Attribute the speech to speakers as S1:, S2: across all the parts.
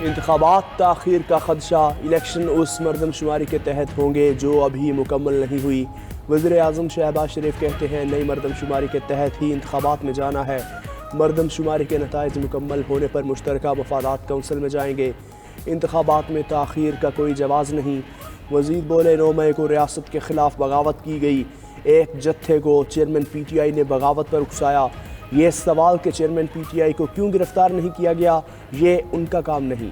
S1: انتخابات تاخیر کا خدشہ، الیکشن اس مردم شماری کے تحت ہوں گے جو ابھی مکمل نہیں ہوئی۔ وزیر اعظم شہباز شریف کہتے ہیں نئی مردم شماری کے تحت ہی انتخابات میں جانا ہے۔ مردم شماری کے نتائج مکمل ہونے پر مشترکہ مفادات کونسل میں جائیں گے۔ انتخابات میں تاخیر کا کوئی جواز نہیں۔ مزید بولے 9 مئی کو ریاست کے خلاف بغاوت کی گئی، ایک جتھے کو چیئرمین پی ٹی آئی نے بغاوت پر اکسایا۔ یہ سوال کہ چیئرمین پی ٹی آئی کو کیوں گرفتار نہیں کیا گیا، یہ ان کا کام نہیں۔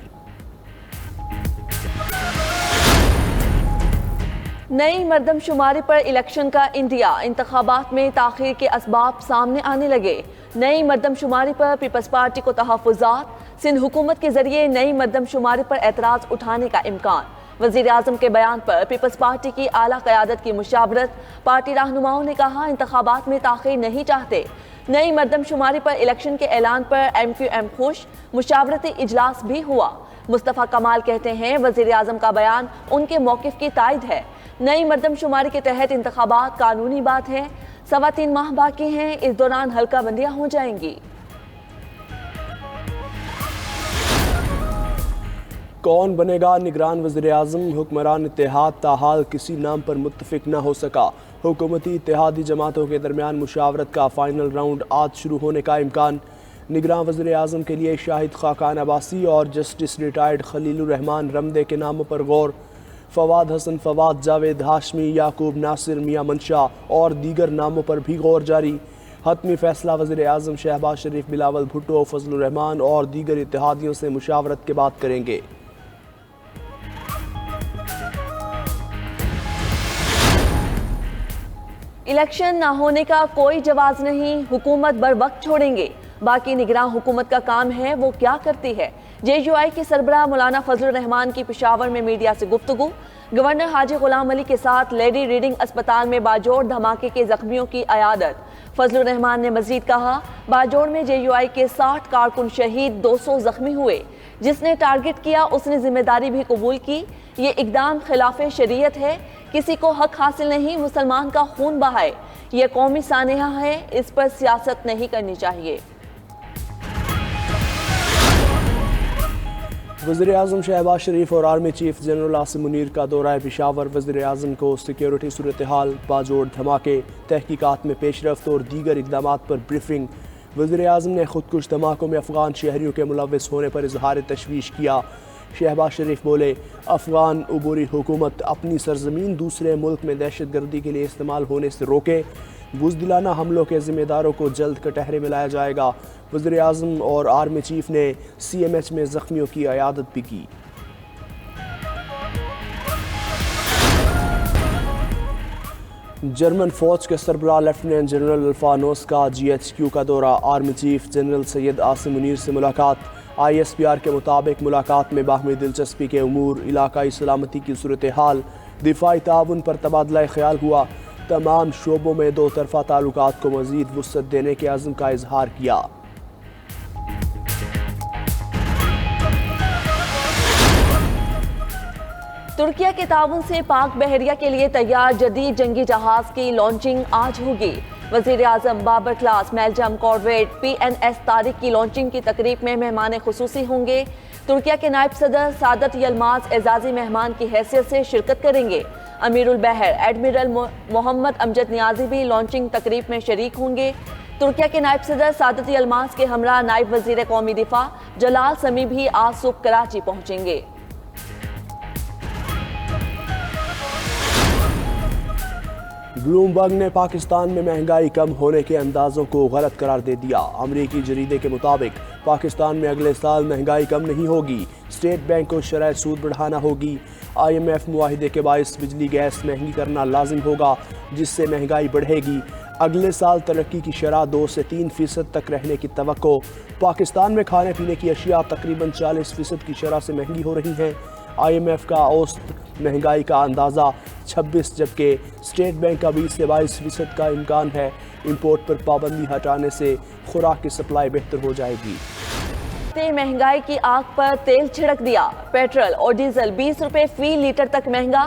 S2: نئی مردم شماری پر الیکشن کا اندیا، انتخابات میں تاخیر کے اسباب سامنے آنے لگے۔ نئی مردم شماری پر پیپلز پارٹی کو تحفظات، سندھ حکومت کے ذریعے نئی مردم شماری پر اعتراض اٹھانے کا امکان۔ وزیر اعظم کے بیان پر پیپلز پارٹی کی اعلیٰ قیادت کی مشاورت، پارٹی رہنماؤں نے کہا انتخابات میں تاخیر نہیں چاہتے۔ نئی مردم شماری پر الیکشن کے اعلان پر ایم کیو ایم خوش، مشاورتی اجلاس بھی ہوا۔ مصطفیٰ کمال کہتے ہیں وزیر اعظم کا بیان ان کے موقف کی تائید ہے۔ نئی مردم شماری کے تحت انتخابات قانونی بات ہے، 3.25 ماہ باقی ہیں، اس دوران حلقہ بندیاں ہو جائیں گی۔
S1: کون بنے گا نگران وزیر اعظم، حکمران اتحاد تاحال کسی نام پر متفق نہ ہو سکا۔ حکومتی اتحادی جماعتوں کے درمیان مشاورت کا فائنل راؤنڈ آج شروع ہونے کا امکان۔ نگران وزیر اعظم کے لیے شاہد خاقان عباسی اور جسٹس ریٹائرڈ خلیل الرحمان رمدے کے ناموں پر غور۔ فواد حسن فواد، جاوید ہاشمی، یعقوب ناصر، میاں منشا اور دیگر ناموں پر بھی غور جاری۔ حتمی فیصلہ وزیر اعظم شہباز شریف، بلاول بھٹو، فضل الرحمان اور دیگر اتحادیوں سے مشاورت کے بعد کریں گے۔
S2: الیکشن نہ ہونے کا کوئی جواز نہیں، حکومت بر وقت چھوڑیں گے، باقی نگراں حکومت کا کام ہے وہ کیا کرتی ہے۔ جے یو آئی کے سربراہ مولانا فضل الرحمان کی پشاور میں میڈیا سے گفتگو۔ گورنر حاجی غلام علی کے ساتھ لیڈی ریڈنگ اسپتال میں باجوڑ دھماکے کے زخمیوں کی عیادت۔ فضل الرحمان نے مزید کہا باجوڑ میں جے یو آئی کے 60 کارکن شہید، 200 زخمی ہوئے۔ جس نے ٹارگٹ کیا اس نے ذمہ داری بھی قبول کی۔ یہ اقدام خلاف شریعت ہے، کسی کو حق حاصل نہیں مسلمان کا خون بہائے۔ یہ قومی سانحہ ہے، اس پر سیاست نہیں کرنی چاہیے۔
S1: وزیر اعظم شہباز شریف اور army chief general Asim Munir کا دورہ پشاور۔ وزیر اعظم کو سیکیورٹی صورتحال، باجوڑ دھماکے، تحقیقات میں پیش رفت اور دیگر اقدامات پر بریفنگ۔ وزیر اعظم نے خودکش دھماکوں میں افغان شہریوں کے ملوث ہونے پر اظہار تشویش کیا۔ شہباز شریف بولے افغان عبوری حکومت اپنی سرزمین دوسرے ملک میں دہشت گردی کے لیے استعمال ہونے سے روکے۔ بزدلانہ حملوں کے ذمہ داروں کو جلد کٹہرے میں لایا جائے گا۔ وزیر اعظم اور آرمی چیف نے سی ایم ایچ میں زخمیوں کی عیادت بھی کی۔ جرمن فوج کے سربراہ لیفٹیننٹ جنرل الفانوس کا جی ایچ کیو کا دورہ۔ Army chief general Syed Asim Munir سے ملاقات۔ آئی ایس پی آر کے مطابق ملاقات میں باہمی دلچسپی کے امور، علاقائی سلامتی کی صورتحال، دفاعی تعاون پر تبادلہ خیال ہوا۔ تمام شعبوں میں دو طرفہ تعلقات کو مزید وسعت دینے کے عزم کا اظہار کیا۔
S2: ترکیہ کے تعاون سے پاک بحریہ کے لیے تیار جدید جنگی جہاز کی لانچنگ آج ہوگی۔ وزیر اعظم Babur class MILGEM corvette PNS Tariq کی لانچنگ کی تقریب میں مہمان خصوصی ہوں گے۔ ترکیہ کے نائب صدر سعادت یلماز اعزازی مہمان کی حیثیت سے شرکت کریں گے۔ امیر البحر ایڈمرل محمد امجد نیازی بھی لانچنگ تقریب میں شریک ہوں گے۔ ترکیہ کے نائب صدر سعادت یلماز کے ہمراہ نائب وزیر قومی دفاع جلال سمی بھی آج صبح کراچی پہنچیں گے۔
S1: بلومبرگ نے پاکستان میں مہنگائی کم ہونے کے اندازوں کو غلط قرار دے دیا۔ امریکی جریدے کے مطابق پاکستان میں اگلے سال مہنگائی کم نہیں ہوگی، اسٹیٹ بینک کو شرح سود بڑھانا ہوگی۔ IMF معاہدے کے باعث بجلی گیس مہنگی کرنا لازم ہوگا، جس سے مہنگائی بڑھے گی۔ اگلے سال ترقی کی شرح 2 سے 3% تک رہنے کی توقع۔ پاکستان میں کھانے پینے کی اشیاء تقریباً 40% کی شرح سے مہنگی ہو رہی ہیں۔ IMF کا اوسط مہنگائی کا اندازہ 26 جبکہ اسٹیٹ بینک کا 20 سے 22% کا امکان ہے۔ امپورٹ پر پابندی ہٹانے سے خوراک کی سپلائی بہتر ہو جائے گی۔
S2: مہنگائی کی آگ پر تیل چھڑک دیا، پیٹرول اور ڈیزل 20 روپے فی لیٹر تک مہنگا۔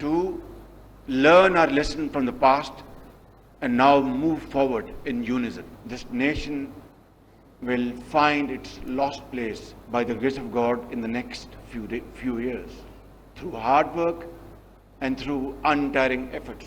S3: To learn our lesson from the past and now move forward in unison. This nation will find its lost place by the grace of God in the next few years through hard work and through untiring efforts.